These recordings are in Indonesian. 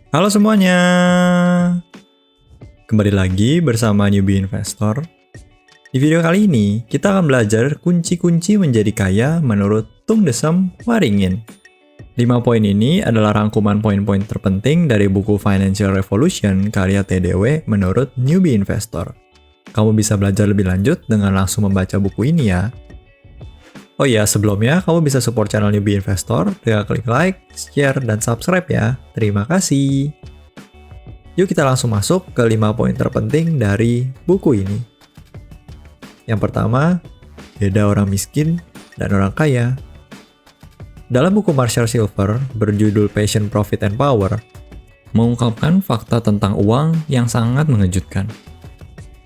Halo semuanya, kembali lagi bersama Newbie Investor. Di video kali ini, kita akan belajar kunci-kunci menjadi kaya menurut Tung Desem Waringin. 5 poin ini adalah rangkuman poin-poin terpenting dari buku Financial Revolution karya TDW menurut Newbie Investor. Kamu bisa belajar lebih lanjut dengan langsung membaca buku ini ya. Oh iya, sebelumnya kamu bisa support channel Newbie Investor dengan klik like, share, dan subscribe ya. Terima kasih. Yuk kita langsung masuk ke 5 poin terpenting dari buku ini. Yang pertama, beda orang miskin dan orang kaya. Dalam buku Marshall Silver berjudul Passion, Profit, and Power, mengungkapkan fakta tentang uang yang sangat mengejutkan.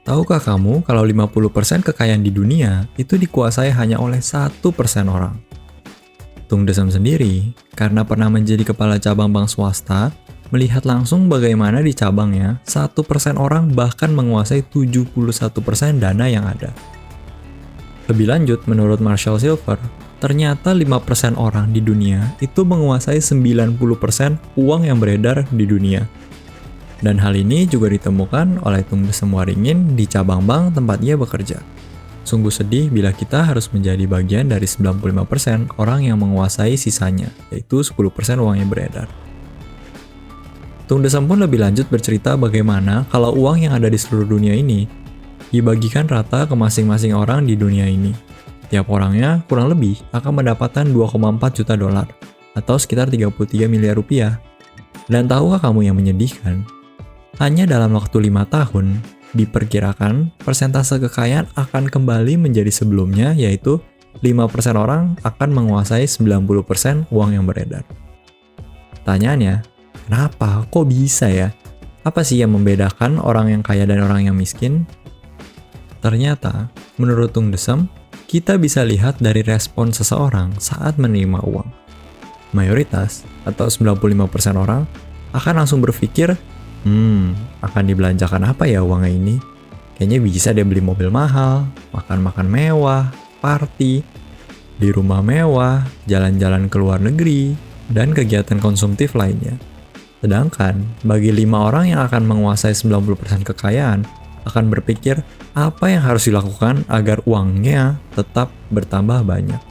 Tahukah kamu kalau 50% kekayaan di dunia itu dikuasai hanya oleh 1% orang? Tung Desem sendiri, karena pernah menjadi kepala cabang bank swasta, melihat langsung bagaimana di cabangnya 1% orang bahkan menguasai 71% dana yang ada. Lebih lanjut, menurut Marshall Silver, ternyata 5% orang di dunia itu menguasai 90% uang yang beredar di dunia. Dan hal ini juga ditemukan oleh Tung Desem Waringin di cabang bank tempat ia bekerja. Sungguh sedih bila kita harus menjadi bagian dari 95% orang yang menguasai sisanya, yaitu 10% uang yang beredar. Tung Desem pun lebih lanjut bercerita bagaimana kalau uang yang ada di seluruh dunia ini dibagikan rata ke masing-masing orang di dunia ini. Tiap orangnya kurang lebih akan mendapatkan 2,4 juta dolar, atau sekitar 33 miliar rupiah. Dan tahukah kamu yang menyedihkan? Hanya dalam waktu 5 tahun, diperkirakan persentase kekayaan akan kembali menjadi sebelumnya, yaitu 5% orang akan menguasai 90% uang yang beredar. Pertanyaannya, kenapa? Kok bisa ya? Apa sih yang membedakan orang yang kaya dan orang yang miskin? Ternyata, menurut Tung Desem, kita bisa lihat dari respon seseorang saat menerima uang. Mayoritas, atau 95% orang, akan langsung berpikir, akan dibelanjakan apa ya uangnya ini? Kayaknya bisa deh beli mobil mahal, makan-makan mewah, party, di rumah mewah, jalan-jalan ke luar negeri, dan kegiatan konsumtif lainnya. Sedangkan, bagi 5 orang yang akan menguasai 90% kekayaan, akan berpikir apa yang harus dilakukan agar uangnya tetap bertambah banyak.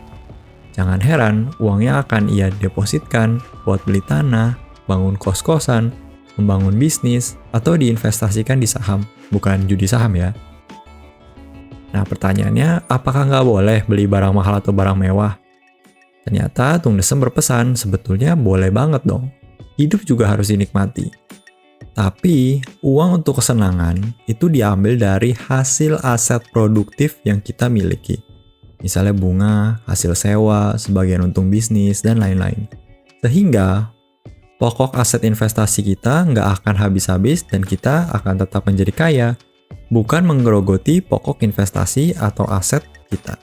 Jangan heran, uangnya akan ia depositkan buat beli tanah, bangun kos-kosan, membangun bisnis, atau diinvestasikan di saham, bukan judi saham ya. Nah pertanyaannya, apakah nggak boleh beli barang mahal atau barang mewah? Ternyata Tung Desem berpesan, sebetulnya boleh banget dong. Hidup juga harus dinikmati. Tapi, uang untuk kesenangan itu diambil dari hasil aset produktif yang kita miliki. Misalnya bunga, hasil sewa, sebagian untung bisnis, dan lain-lain. Sehingga, pokok aset investasi kita nggak akan habis-habis dan kita akan tetap menjadi kaya, bukan menggerogoti pokok investasi atau aset kita.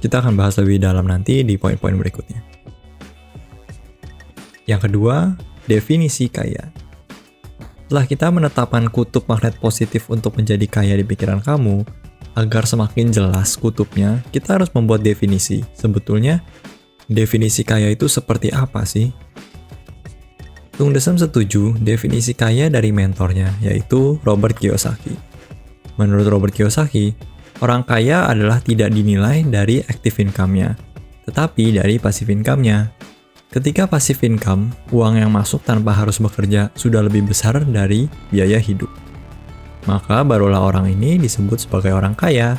Kita akan bahas lebih dalam nanti di poin-poin berikutnya. Yang kedua, definisi kaya. Setelah kita menetapkan kutub magnet positif untuk menjadi kaya di pikiran kamu, agar semakin jelas kutubnya, kita harus membuat definisi. Sebetulnya, definisi kaya itu seperti apa sih? Tung Desem setuju definisi kaya dari mentornya, yaitu Robert Kiyosaki. Menurut Robert Kiyosaki, orang kaya adalah tidak dinilai dari active income-nya, tetapi dari passive income-nya. Ketika passive income, uang yang masuk tanpa harus bekerja sudah lebih besar dari biaya hidup. Maka barulah orang ini disebut sebagai orang kaya.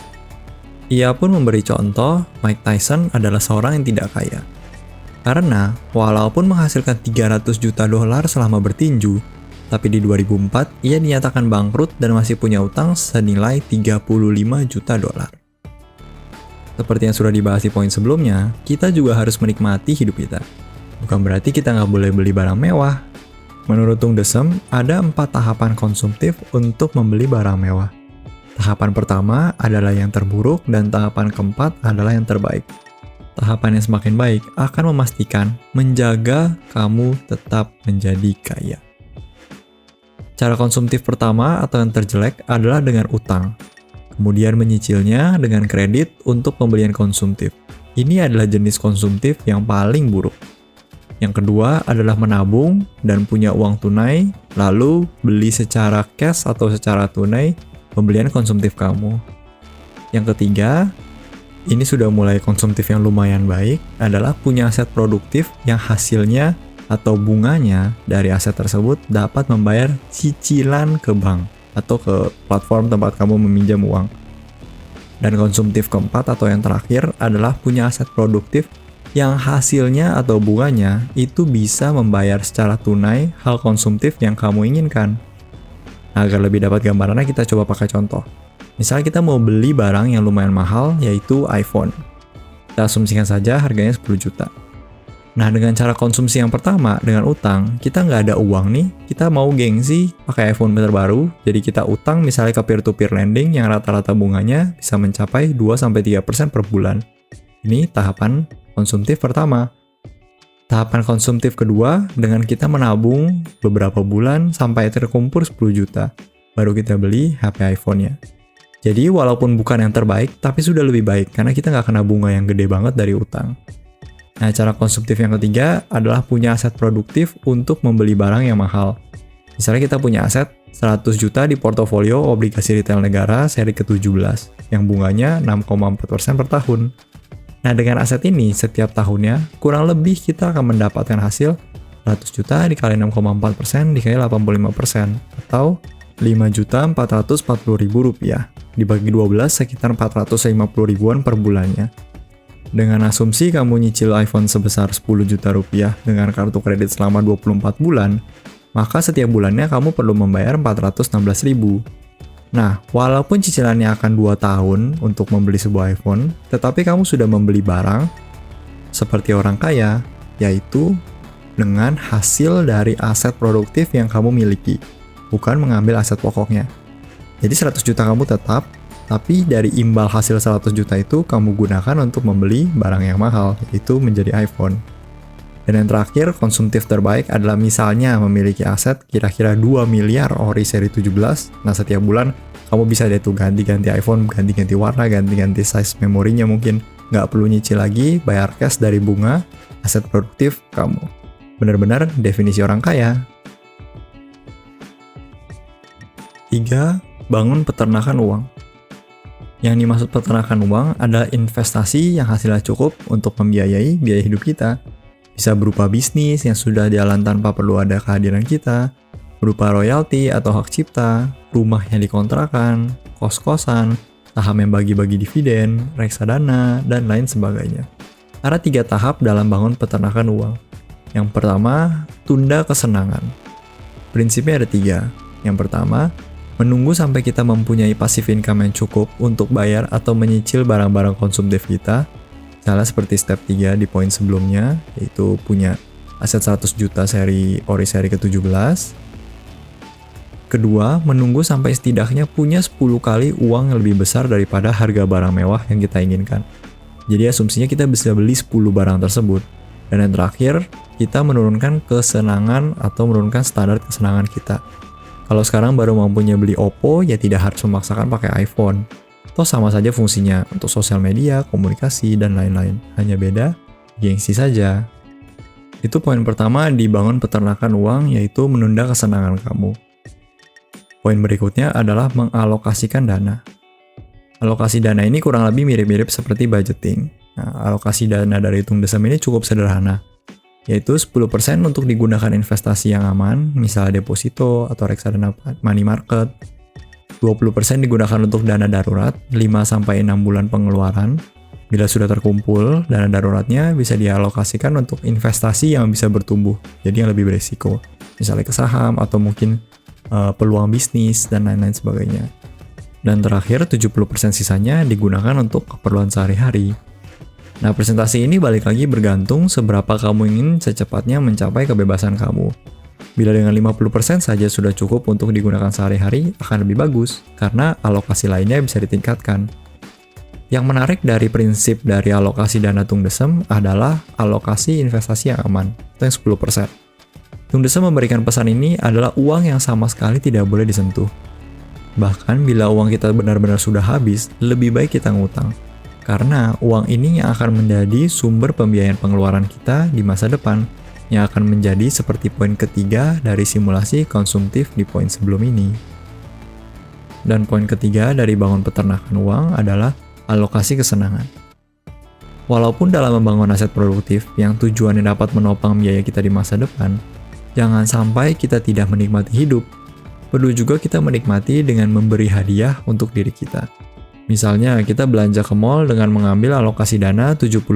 Ia pun memberi contoh, Mike Tyson adalah seorang yang tidak kaya. Karena, walaupun menghasilkan 300 juta dolar selama bertinju, tapi di 2004 ia dinyatakan bangkrut dan masih punya utang senilai 35 juta dolar. Seperti yang sudah dibahas di poin sebelumnya, kita juga harus menikmati hidup kita. Bukan berarti kita nggak boleh beli barang mewah. Menurut Tung Desem, ada 4 tahapan konsumtif untuk membeli barang mewah. Tahapan pertama adalah yang terburuk dan tahapan keempat adalah yang terbaik. Tahapan yang semakin baik akan memastikan menjaga kamu tetap menjadi kaya. Cara konsumtif pertama atau yang terjelek adalah dengan utang. Kemudian menyicilnya dengan kredit untuk pembelian konsumtif. Ini adalah jenis konsumtif yang paling buruk. Yang kedua adalah menabung dan punya uang tunai, lalu beli secara cash atau secara tunai pembelian konsumtif kamu. Yang ketiga, ini sudah mulai konsumtif yang lumayan baik, adalah punya aset produktif yang hasilnya atau bunganya dari aset tersebut dapat membayar cicilan ke bank atau ke platform tempat kamu meminjam uang. Dan konsumtif keempat atau yang terakhir adalah punya aset produktif yang hasilnya atau bunganya itu bisa membayar secara tunai hal konsumtif yang kamu inginkan. Nah, agar lebih dapat gambarannya kita coba pakai contoh. Misalnya kita mau beli barang yang lumayan mahal, yaitu iPhone. Kita asumsikan saja harganya 10 juta. Nah, dengan cara konsumsi yang pertama, dengan utang, kita nggak ada uang nih, kita mau gengsi pakai iPhone terbaru, jadi kita utang misalnya ke peer-to-peer lending yang rata-rata bunganya bisa mencapai 2-3% per bulan. Ini tahapan konsumtif pertama. Tahapan konsumtif kedua, dengan kita menabung beberapa bulan sampai terkumpul 10 juta, baru kita beli HP iPhone-nya. Jadi walaupun bukan yang terbaik, tapi sudah lebih baik karena kita nggak kena bunga yang gede banget dari utang. Nah, cara konsumtif yang ketiga adalah punya aset produktif untuk membeli barang yang mahal. Misalnya kita punya aset 100 juta di portofolio obligasi retail negara seri ke-17, yang bunganya 6,4% per tahun. Nah, dengan aset ini, setiap tahunnya, kurang lebih kita akan mendapatkan hasil 100 juta dikali 6,4% dikali 85%, atau Rp5.440.000. Dibagi 12 sekitar 450 ribuan per bulannya. Dengan asumsi kamu nyicil iPhone sebesar 10 juta rupiah dengan kartu kredit selama 24 bulan, maka setiap bulannya kamu perlu membayar 416 ribu. Nah, walaupun cicilannya akan 2 tahun untuk membeli sebuah iPhone, tetapi kamu sudah membeli barang seperti orang kaya, yaitu dengan hasil dari aset produktif yang kamu miliki, bukan mengambil aset pokoknya. Jadi 100 juta kamu tetap, tapi dari imbal hasil 100 juta itu kamu gunakan untuk membeli barang yang mahal, yaitu menjadi iPhone. Dan yang terakhir, konsumtif terbaik adalah misalnya memiliki aset kira-kira 2 miliar ori seri 17. Nah, setiap bulan kamu bisa deh tuh ganti-ganti iPhone, ganti-ganti warna, ganti-ganti size memorinya mungkin. Nggak perlu nyicil lagi, bayar cash dari bunga, aset produktif kamu. Benar-benar definisi orang kaya. 3. Bangun peternakan uang. Yang dimaksud peternakan uang adalah investasi yang hasilnya cukup untuk membiayai biaya hidup kita. Bisa berupa bisnis yang sudah jalan tanpa perlu ada kehadiran kita, berupa royalti atau hak cipta, rumah yang dikontrakan, kos-kosan, saham yang bagi-bagi dividen, reksadana, dan lain sebagainya. Ada 3 tahap dalam bangun peternakan uang. Yang pertama, tunda kesenangan. Prinsipnya ada 3. Yang pertama, menunggu sampai kita mempunyai passive income yang cukup untuk bayar atau menyicil barang-barang konsumtif kita. Misalnya seperti step 3 di poin sebelumnya, yaitu punya aset 100 juta ori seri ke-17. Kedua, menunggu sampai setidaknya punya 10 kali uang yang lebih besar daripada harga barang mewah yang kita inginkan. Jadi asumsinya kita bisa beli 10 barang tersebut. Dan yang terakhir, kita menurunkan kesenangan atau menurunkan standar kesenangan kita. Kalau sekarang baru mampunya beli Oppo, ya tidak harus memaksakan pakai iPhone. Toh sama saja fungsinya untuk sosial media, komunikasi, dan lain-lain. Hanya beda, gengsi saja. Itu poin pertama dibangun peternakan uang, yaitu menunda kesenangan kamu. Poin berikutnya adalah mengalokasikan dana. Alokasi dana ini kurang lebih mirip-mirip seperti budgeting. Nah, alokasi dana dari hitung desem ini cukup sederhana, yaitu 10% untuk digunakan investasi yang aman, misalnya deposito atau reksadana money market. 20% digunakan untuk dana darurat, 5-6 bulan pengeluaran. Bila sudah terkumpul, dana daruratnya bisa dialokasikan untuk investasi yang bisa bertumbuh, jadi yang lebih beresiko. Misalnya ke saham atau mungkin peluang bisnis dan lain-lain sebagainya. Dan terakhir, 70% sisanya digunakan untuk keperluan sehari-hari. Nah, presentasi ini balik lagi bergantung seberapa kamu ingin secepatnya mencapai kebebasan kamu. Bila dengan 50% saja sudah cukup untuk digunakan sehari-hari, akan lebih bagus, karena alokasi lainnya bisa ditingkatkan. Yang menarik dari prinsip dari alokasi dana Tung Desem adalah alokasi investasi yang aman, itu yang 10%. Tung Desem memberikan pesan ini adalah uang yang sama sekali tidak boleh disentuh. Bahkan bila uang kita benar-benar sudah habis, lebih baik kita ngutang. Karena uang ini yang akan menjadi sumber pembiayaan pengeluaran kita di masa depan. yang akan menjadi seperti poin ketiga dari simulasi konsumtif di poin sebelum ini. Dan poin ketiga dari bangun peternakan uang adalah alokasi kesenangan. Walaupun dalam membangun aset produktif yang tujuannya dapat menopang biaya kita di masa depan, jangan sampai kita tidak menikmati hidup. Perlu juga kita menikmati dengan memberi hadiah untuk diri kita. Misalnya, kita belanja ke mall dengan mengambil alokasi dana 70%.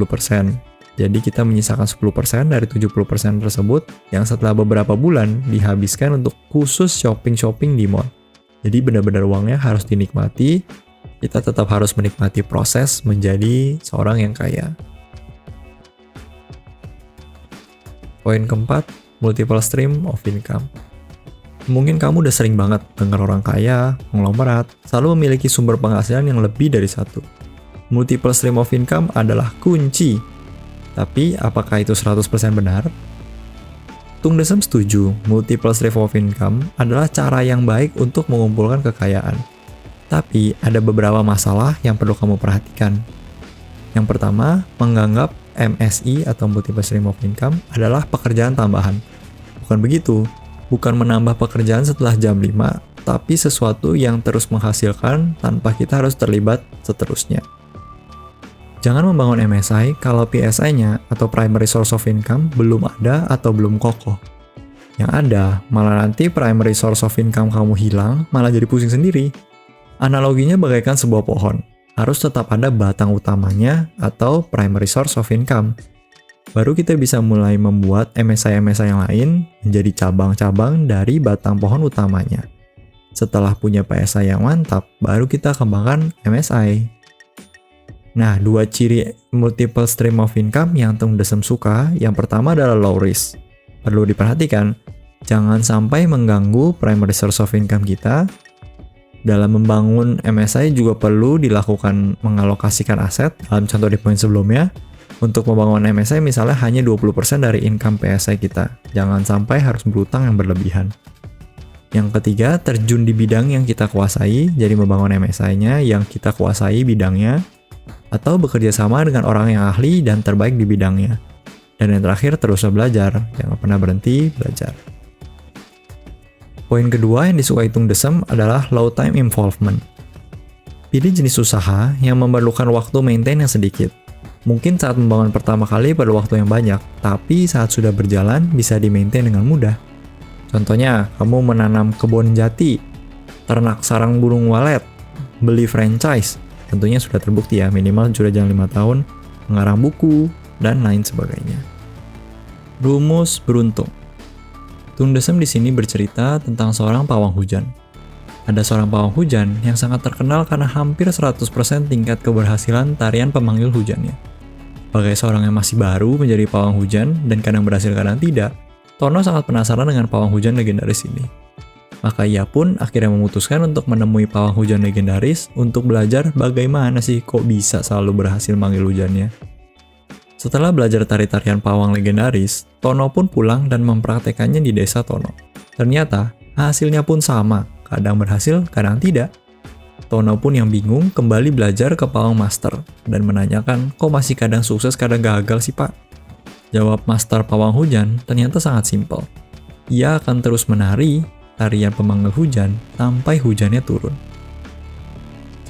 Jadi kita menyisakan 10% dari 70% tersebut yang setelah beberapa bulan dihabiskan untuk khusus shopping-shopping di mall. Jadi benar-benar uangnya harus dinikmati. Kita tetap harus menikmati proses menjadi seorang yang kaya. Poin keempat, multiple stream of income. Mungkin kamu udah sering banget dengar orang kaya, konglomerat, selalu memiliki sumber penghasilan yang lebih dari satu. Multiple stream of income adalah kunci. Tapi, apakah itu 100% benar? Tung Desem setuju, multiple stream of income adalah cara yang baik untuk mengumpulkan kekayaan. Tapi, ada beberapa masalah yang perlu kamu perhatikan. Yang pertama, menganggap MSI atau multiple stream of income adalah pekerjaan tambahan. Bukan begitu, bukan menambah pekerjaan setelah jam 5, tapi sesuatu yang terus menghasilkan tanpa kita harus terlibat seterusnya. Jangan membangun MSI kalau PSI-nya atau primary source of income belum ada atau belum kokoh. Yang ada, malah nanti primary source of income kamu hilang, malah jadi pusing sendiri. Analoginya bagaikan sebuah pohon, harus tetap ada batang utamanya atau primary source of income. Baru kita bisa mulai membuat MSI-MSI yang lain menjadi cabang-cabang dari batang pohon utamanya. Setelah punya PSI yang mantap, baru kita kembangkan MSI. Nah, dua ciri multiple stream of income yang Tung Desem suka, yang pertama adalah low risk. Perlu diperhatikan, jangan sampai mengganggu primary source of income kita. Dalam membangun MSI juga perlu dilakukan mengalokasikan aset, dalam contoh di poin sebelumnya. Untuk membangun MSI misalnya hanya 20% dari income PSI kita. Jangan sampai harus berutang yang berlebihan. Yang ketiga, terjun di bidang yang kita kuasai, jadi membangun MSI-nya yang kita kuasai bidangnya, atau bekerja sama dengan orang yang ahli dan terbaik di bidangnya. Dan yang terakhir, teruslah belajar, jangan pernah berhenti belajar. Poin kedua yang disukai Tung Desem adalah low time involvement. Pilih jenis usaha yang memerlukan waktu maintain yang sedikit. Mungkin saat membangun pertama kali perlu waktu yang banyak, tapi saat sudah berjalan bisa di-maintain dengan mudah. Contohnya, kamu menanam kebun jati, ternak sarang burung walet, beli franchise, tentunya sudah terbukti ya, minimal sudah jalan 5 tahun, mengarang buku, dan lain sebagainya. Rumus beruntung. Tung Desem di sini bercerita tentang seorang pawang hujan. Ada seorang pawang hujan yang sangat terkenal karena hampir 100% tingkat keberhasilan tarian pemanggil hujannya. Sebagai seorang yang masih baru menjadi pawang hujan dan kadang berhasil kadang tidak, Tono sangat penasaran dengan pawang hujan legendaris ini. Maka ia pun akhirnya memutuskan untuk menemui pawang hujan legendaris untuk belajar bagaimana sih kok bisa selalu berhasil manggil hujannya. Setelah belajar tari-tarian pawang legendaris, Tono pun pulang dan mempraktekannya di desa Tono. Ternyata, hasilnya pun sama, kadang berhasil, kadang tidak. Tono pun yang bingung kembali belajar ke pawang master dan menanyakan, kok masih kadang sukses kadang gagal sih pak? Jawab master pawang hujan ternyata sangat simpel. Ia akan terus menari tarian pemanggil hujan sampai hujannya turun.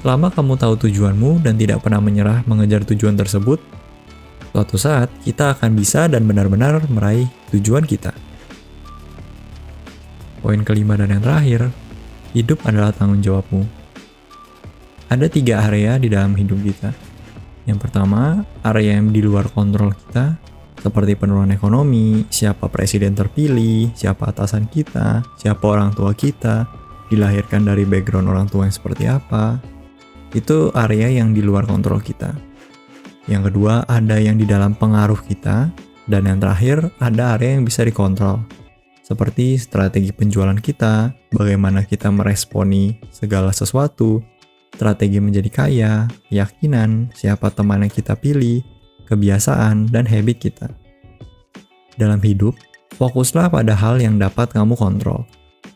Selama kamu tahu tujuanmu dan tidak pernah menyerah mengejar tujuan tersebut, suatu saat kita akan bisa dan benar-benar meraih tujuan kita. Poin kelima dan yang terakhir, hidup adalah tanggung jawabmu. Ada 3 area di dalam hidup kita. Yang pertama, area yang di luar kontrol kita, seperti penurunan ekonomi, siapa presiden terpilih, siapa atasan kita, siapa orang tua kita, dilahirkan dari background orang tua yang seperti apa. Itu area yang di luar kontrol kita. Yang kedua, ada yang di dalam pengaruh kita. Dan yang terakhir, ada area yang bisa dikontrol. Seperti strategi penjualan kita, bagaimana kita meresponi segala sesuatu, strategi menjadi kaya, keyakinan, siapa teman yang kita pilih, kebiasaan, dan habit kita. Dalam hidup, fokuslah pada hal yang dapat kamu kontrol.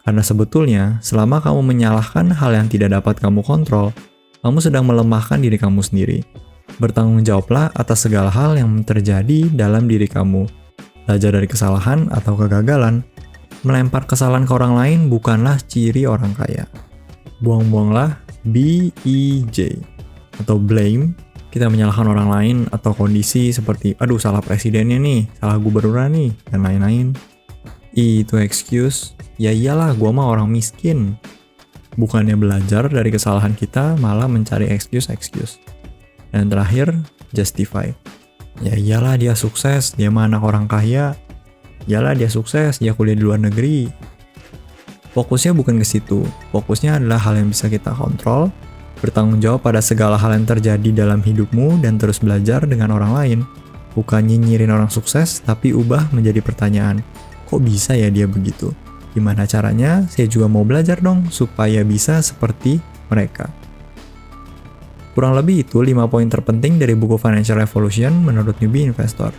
Karena sebetulnya, selama kamu menyalahkan hal yang tidak dapat kamu kontrol, kamu sedang melemahkan diri kamu sendiri. Bertanggung jawablah atas segala hal yang terjadi dalam diri kamu. Belajar dari kesalahan atau kegagalan. Melempar kesalahan ke orang lain bukanlah ciri orang kaya. Buang-buanglah BEJ atau blame. Kita menyalahkan orang lain atau kondisi seperti, aduh salah presidennya nih, salah gubernurnya nih, dan lain-lain. I itu excuse, ya iyalah gua mah orang miskin. Bukannya belajar dari kesalahan kita, malah mencari excuse. Dan terakhir, justify. Ya iyalah dia sukses, dia mah anak orang kaya. Iyalah dia sukses, dia kuliah di luar negeri. Fokusnya bukan ke situ, fokusnya adalah hal yang bisa kita kontrol, bertanggung jawab pada segala hal yang terjadi dalam hidupmu dan terus belajar dengan orang lain. Bukan nyinyirin orang sukses, tapi ubah menjadi pertanyaan. Kok bisa ya dia begitu? Gimana caranya? Saya juga mau belajar dong supaya bisa seperti mereka. Kurang lebih itu 5 poin terpenting dari buku Financial Revolution menurut newbie investor.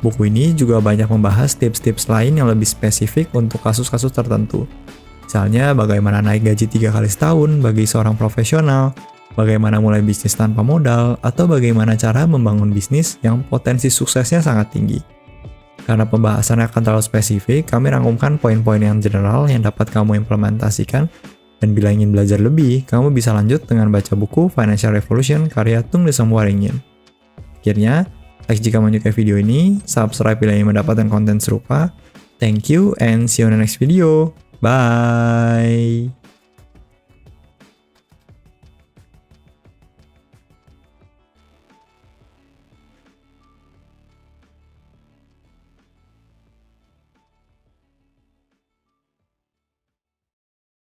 Buku ini juga banyak membahas tips-tips lain yang lebih spesifik untuk kasus-kasus tertentu. Misalnya bagaimana naik gaji 3 kali setahun bagi seorang profesional, bagaimana mulai bisnis tanpa modal, atau bagaimana cara membangun bisnis yang potensi suksesnya sangat tinggi. Karena pembahasannya akan terlalu spesifik, kami rangkumkan poin-poin yang general yang dapat kamu implementasikan. Dan bila ingin belajar lebih, kamu bisa lanjut dengan baca buku Financial Revolution karya Tung Desem Waringin. Akhirnya, like jika menyukai video ini, subscribe bila ingin mendapatkan konten serupa. Thank you and see you on the next video. Bye!